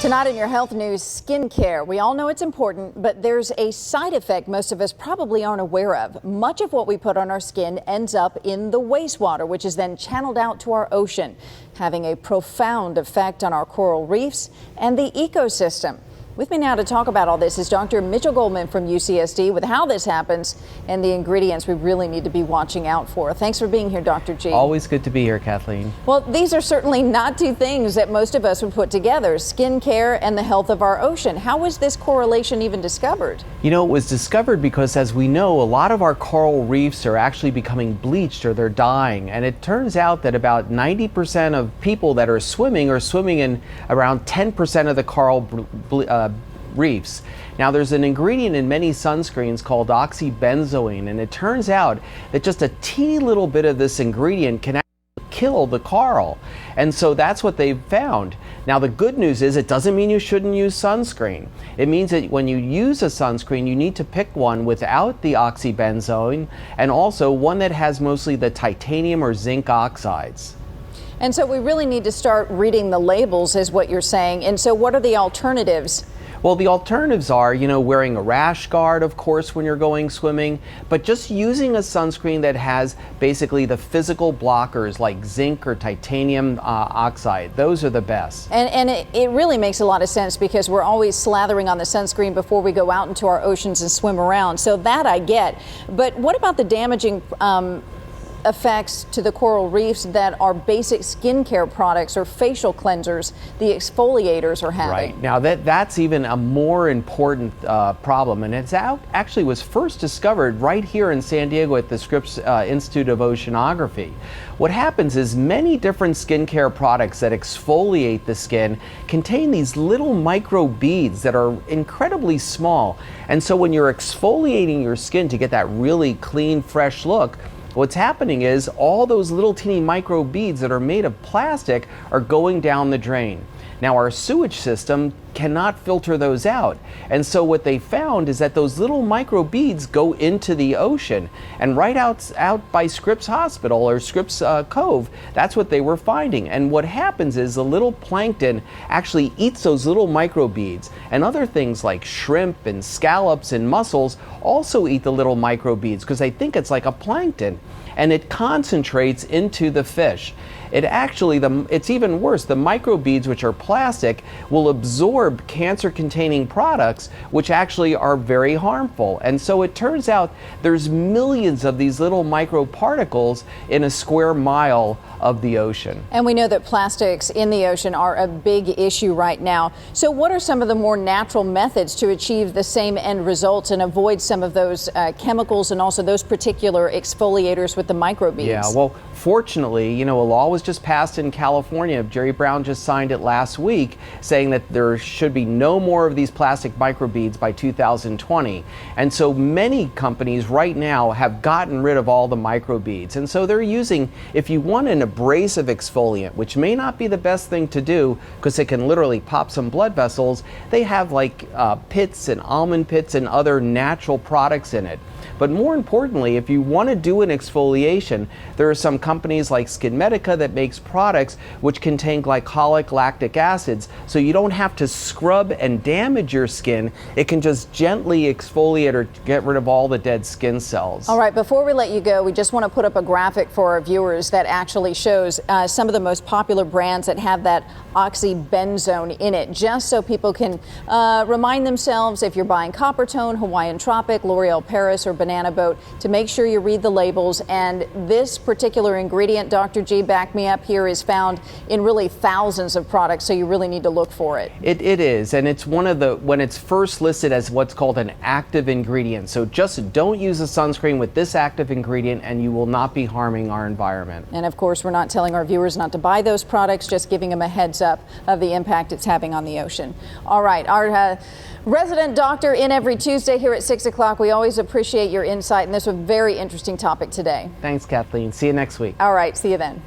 Tonight in your health news, skincare. We all know it's important, but there's a side effect most of us probably aren't aware of. Much of what we put on our skin ends up in the wastewater, which is then channeled out to our ocean, having a profound effect on our coral reefs and the ecosystem. With me now to talk about all this is Dr. Mitchel Goldman from UCSD with how this happens and the ingredients we really need to be watching out for. Thanks for being here, Dr. G. Always good to be here, Kathleen. Well, these are certainly not two things that most of us would put together, skincare and the health of our ocean. How was this correlation even discovered? You know, it was discovered because, as we know, a lot of our coral reefs are actually becoming bleached or they're dying. And it turns out that about 90% of people that are swimming in around 10% of the coral reefs. Now, there's an ingredient in many sunscreens called oxybenzone, and it turns out that just a teeny little bit of this ingredient can actually kill the coral. And so that's what they've found. Now, the good news is it doesn't mean you shouldn't use sunscreen. It means that when you use a sunscreen, you need to pick one without the oxybenzone and also one that has mostly the titanium or zinc oxides. And so we really need to start reading the labels, is what you're saying. And so what are the alternatives? Well, the alternatives are, wearing a rash guard, of course, when you're going swimming, but just using a sunscreen that has basically the physical blockers like zinc or titanium oxide. Those are the best. And it really makes a lot of sense because we're always slathering on the sunscreen before we go out into our oceans and swim around. So that I get. But what about the damaging effects to the coral reefs that our basic skincare products or facial cleansers, the exfoliators, are having? Right. Now that's even a more important problem, and it's actually was first discovered right here in San Diego at the Scripps Institute of Oceanography. What happens is many different skincare products that exfoliate the skin contain these little micro beads that are incredibly small, and so when you're exfoliating your skin to get that really clean, fresh look, what's happening is all those little teeny micro beads that are made of plastic are going down the drain. Now, our sewage system cannot filter those out. And so what they found is that those little micro beads go into the ocean. And right out by Scripps Hospital or Scripps Cove, that's what they were finding. And what happens is the little plankton actually eats those little micro beads. And other things like shrimp and scallops and mussels also eat the little micro beads because they think it's like a plankton. And it concentrates into the fish. It's even worse. The microbeads, which are plastic, will absorb cancer-containing products, which actually are very harmful. And so it turns out there's millions of these little microparticles in a square mile of the ocean. And we know that plastics in the ocean are a big issue right now. So what are some of the more natural methods to achieve the same end results and avoid some of those chemicals and also those particular exfoliators with the microbeads? Yeah, well, fortunately, a law was just passed in California. Jerry Brown just signed it last week, saying that there should be no more of these plastic microbeads by 2020. And so many companies right now have gotten rid of all the microbeads. And so they're using, if you want an abrasive exfoliant, which may not be the best thing to do because it can literally pop some blood vessels, they have like pits and almond pits and other natural products in it. But more importantly, if you want to do an exfoliation, there are some companies like SkinMedica that makes products which contain glycolic lactic acids, so you don't have to scrub and damage your skin. It can just gently exfoliate or get rid of all the dead skin cells. All right, before we let you go, we just want to put up a graphic for our viewers that actually shows some of the most popular brands that have that oxybenzone in it, just so people can remind themselves, if you're buying Coppertone, Hawaiian Tropic, L'Oreal Paris, or Banana Boat, to make sure you read the labels. And this particular ingredient, Dr. G, back me up here, is found in really thousands of products, so you really need to look for it. It is, and it's one of the, when it's first listed as what's called an active ingredient. So just don't use a sunscreen with this active ingredient and you will not be harming our environment. And of course, we're not telling our viewers not to buy those products, just giving them a heads up of the impact it's having on the ocean. All right, our resident doctor in every Tuesday here at 6 o'clock. We always appreciate your insight, and this was a very interesting topic today. Thanks, Kathleen. See you next week. All right, see you then.